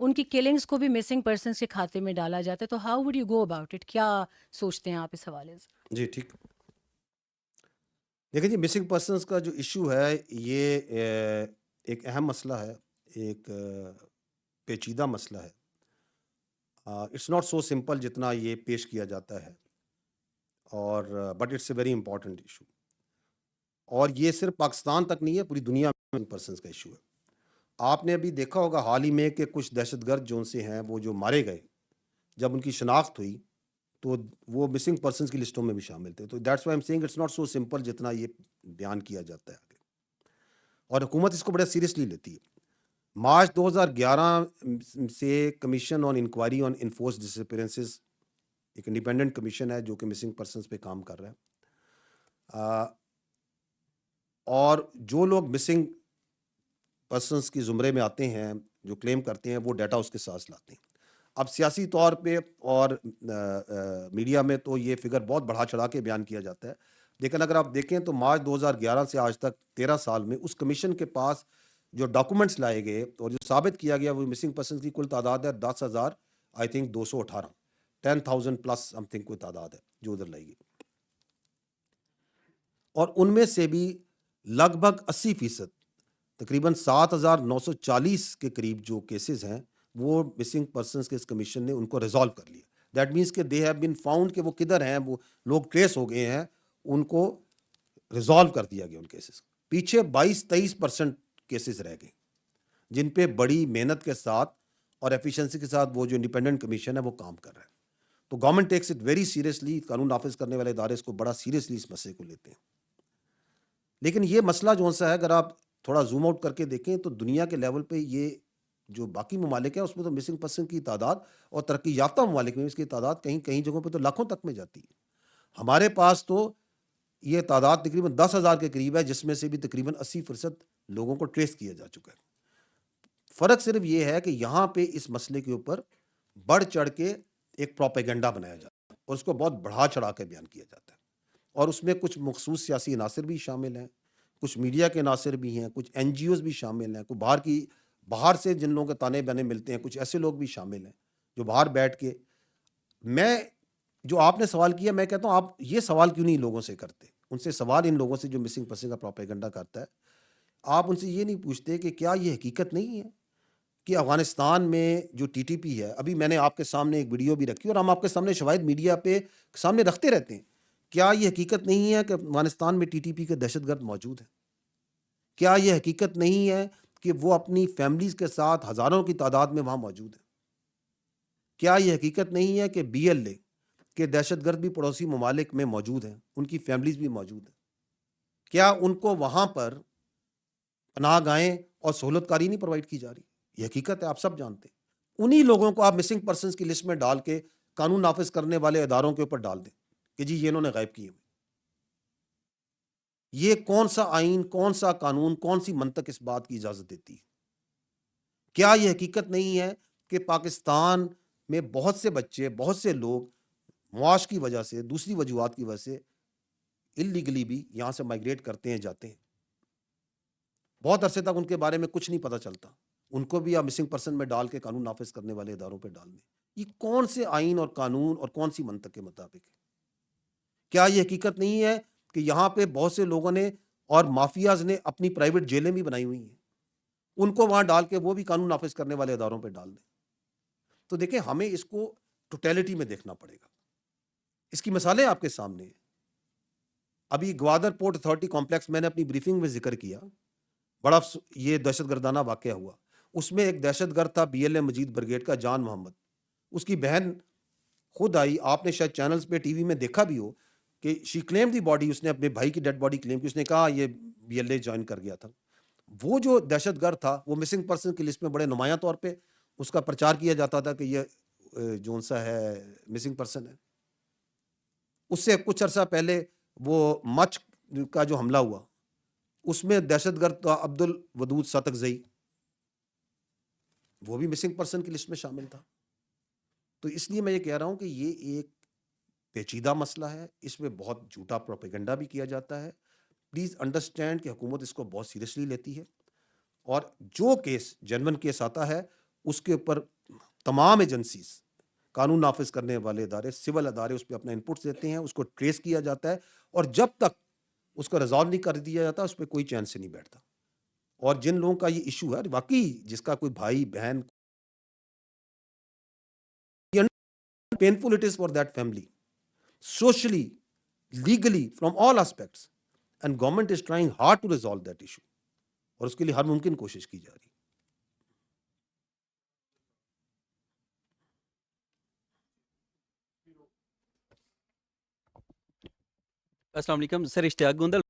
ان کی کلنگس کو بھی مسنگ پرسنس کے کھاتے میں ڈالا جاتا ہے. تو how would you go about it? کیا سوچتے ہیں آپ اس حوالے سے؟ جی ٹھیک. دیکھیں جی، مسنگ پرسنس کا جو ایشو ہے یہ ایک اہم مسئلہ ہے، ایک پیچیدہ مسئلہ ہے. اٹس ناٹ سو سمپل جتنا یہ پیش کیا جاتا ہے، اور but it's a very important issue. اور یہ صرف پاکستان تک نہیں ہے، پوری دنیا میں پرسنس کا ایشو ہے. آپ نے ابھی دیکھا ہوگا حال ہی میں کہ کچھ دہشت گرد جو سے ہیں وہ جو مارے گئے، جب ان کی شناخت ہوئی تو وہ مسنگ پرسنس کی لسٹوں میں بھی شامل تھے. تو that's why I'm seeing it's not so simple جتنا یہ بیان کیا جاتا ہے آگے. اور حکومت اس کو بڑا سیریسلی لیتی ہے. مارچ 2011 سے کمیشن آن انکوائری آن انفورس ڈس اپیرنسز، ایک انڈیپینڈنٹ کمیشن ہے جو کہ مسنگ پرسنس پہ کام کر رہا ہے. اور جو لوگ مسنگ پرسنس کی زمرے میں آتے ہیں، جو کلیم کرتے ہیں، وہ ڈیٹا اس کے ساتھ لاتے ہیں. اب سیاسی طور پہ اور میڈیا میں تو یہ فگر بہت بڑھا چڑھا کے بیان کیا جاتا ہے، لیکن اگر آپ دیکھیں تو مارچ 2011 سے آج تک 13 سال میں اس کمیشن کے پاس جو ڈاکومنٹس لائے گئے اور جو ثابت کیا گیا وہ مسنگ پرسنس کی کل تعداد ہے 10,000 I think 218 10,000 plus some thing کوئی تعداد ہے جو ادھر لائی گئی. اور ان میں سے بھی لگ بھگ 80%، تقریباً 7,940 کے قریب جو کیسز ہیں وہ مسنگ پرسنس کے اس کمیشن نے ان کو ریزالو کر لیا. دیٹ مینس کہ دے ہیو بین فاؤنڈ کہ وہ کدھر ہیں، وہ لوگ ٹریس ہو گئے ہیں، ان کو ریزالو کر دیا گیا ان کیسز. پیچھے 22-23% کیسز رہ گئے جن پہ بڑی محنت کے ساتھ اور ایفیشنسی کے ساتھ وہ جو انڈیپینڈنٹ کمیشن ہے وہ کام کر رہا ہے. تو government takes it very seriously, قانون نافذ کرنے والے ادارے اس کو بڑا سیریسلی اس مسئلے کو لیتے ہیں. لیکن یہ مسئلہ جو سا ہے اگر آپ تھوڑا زوم آؤٹ کر کے دیکھیں تو دنیا کے لیول پہ یہ جو باقی ممالک ہیں اس میں تو مسنگ پرسن کی تعداد، اور ترقی یافتہ ممالک میں اس کی تعداد کہیں کہیں جگہوں پہ تو لاکھوں تک میں جاتی ہے. ہمارے پاس تو یہ تعداد تقریباً 10,000 کے قریب ہے، جس میں سے بھی تقریباً 80% لوگوں کو ٹریس کیا جا چکا ہے. فرق صرف یہ ہے کہ یہاں پہ اس مسئلے کے اوپر بڑھ چڑھ کے ایک پروپیگنڈا بنایا جاتا ہے اور اس کو بہت بڑھا چڑھا کے بیان کیا جاتا ہے. اور اس میں کچھ مخصوص سیاسی عناصر بھی شامل ہیں، کچھ میڈیا کے عناصر بھی ہیں، کچھ این جی اوز بھی شامل ہیں، کچھ باہر سے جن لوگوں کے تانے بانے ملتے ہیں، کچھ ایسے لوگ بھی شامل ہیں جو باہر بیٹھ کے. میں جو آپ نے سوال کیا، میں کہتا ہوں آپ یہ سوال کیوں نہیں لوگوں سے کرتے؟ ان سے سوال، ان لوگوں سے جو مسنگ پرسن کا پروپیگنڈا کرتا ہے، آپ ان سے یہ نہیں پوچھتے کہ کیا یہ حقیقت نہیں ہے کہ افغانستان میں جو ٹی ٹی پی ہے، ابھی میں نے آپ کے سامنے ایک ویڈیو بھی رکھی اور ہم آپ کے سامنے شواہد میڈیا پہ سامنے رکھتے رہتے ہیں. کیا یہ حقیقت نہیں ہے کہ افغانستان میں ٹی ٹی پی کے دہشت گرد موجود ہیں؟ کیا یہ حقیقت نہیں ہے کہ وہ اپنی فیملیز کے ساتھ ہزاروں کی تعداد میں وہاں موجود ہیں؟ کیا یہ حقیقت نہیں ہے کہ بی ایل اے کے دہشت گرد بھی پڑوسی ممالک میں موجود ہیں، ان کی فیملیز بھی موجود ہیں؟ کیا ان کو وہاں پر پناہ گاہیں اور سہولت کاری نہیں پرووائڈ کی جا رہی؟ یہ حقیقت ہے، آپ سب جانتے ہیں. انہی لوگوں کو آپ مسنگ پرسنس کی لسٹ میں ڈال کے قانون نافذ کرنے والے اداروں کے اوپر ڈال دیں کہ جی یہ انہوں نے غائب کیے. یہ کون سا آئین، کون سا قانون، کون سی منطق اس بات کی اجازت دیتی ہے؟ کیا یہ حقیقت نہیں ہے کہ پاکستان میں بہت سے بچے، بہت سے لوگ معاش کی وجہ سے، دوسری وجوہات کی وجہ سے اللیگلی بھی یہاں سے مائگریٹ کرتے ہیں، جاتے ہیں، بہت عرصے تک ان کے بارے میں کچھ نہیں پتہ چلتا، ان کو بھی آپ مسنگ پرسن میں ڈال کے قانون نافذ کرنے والے اداروں پہ ڈال دیں. یہ کون سے آئین اور قانون اور کون سی منطق کے مطابق ہے؟ کیا یہ حقیقت نہیں ہے کہ یہاں پہ بہت سے لوگوں نے اور مافیاز نے اپنی پرائیویٹ جیلیں بھی بنائی ہوئی ہیں، ان کو وہاں ڈال کے وہ بھی قانون نافذ کرنے والے اداروں پہ ڈال دیں؟ تو دیکھیں ہمیں اس کو ٹوٹیلٹی میں دیکھنا پڑے گا. اس کی مثالیں آپ کے سامنے ہیں. ابھی گوادر پورٹ اتھارٹی کمپلیکس میں نے اپنی بریفنگ میں ذکر کیا، بڑا یہ دہشت گردانہ واقعہ ہوا. اس میں ایک دہشت گرد تھا B L A Majeed brigade کا، جان محمد. اس کی بہن خود آئی، آپ نے شاید چینلز پہ ٹی وی میں دیکھا بھی ہو کہ شی کلیم دی باڈی، اس نے اپنے بھائی کی ڈیڈ باڈی کلیم کی، اس نے کہا یہ بی ایل اے جوائن کر گیا تھا. وہ جو دہشت گرد تھا وہ مسنگ پرسن کی لسٹ میں بڑے نمایاں طور پہ اس کا پرچار کیا جاتا تھا کہ یہ جون سا ہے مسنگ پرسن ہے. اس سے کچھ عرصہ پہلے وہ مچ کا جو حملہ ہوا اس میں دہشت گرد تھا عبد الودود ساتکزئی، وہ بھی مسنگ پرسن کی لسٹ میں شامل تھا. تو اس لیے میں یہ کہہ رہا ہوں کہ یہ ایک پیچیدہ مسئلہ ہے، اس میں بہت جھوٹا پروپیگنڈا بھی کیا جاتا ہے. پلیز انڈرسٹینڈ کہ حکومت اس کو بہت سیریسلی لیتی ہے، اور جو کیس جنون کیس آتا ہے اس کے اوپر تمام ایجنسیز، قانون نافذ کرنے والے ادارے، سول ادارے اس پہ اپنا انپٹ دیتے ہیں، اس کو ٹریس کیا جاتا ہے، اور جب تک اس کو ریزالو نہیں کر دیا جاتا اس پہ کوئی چین سے نہیں بیٹھتا. اور جن لوگوں کا یہ ایشو ہے، واقعی جس کا کوئی بھائی بہن، painful it is for that family, socially, legally, from all aspects, and government is trying hard to resolve that issue, اور اس کے لیے ہر ممکن کوشش کی جا رہی ہے. السلام علیکم سر. اشتیاق گوندل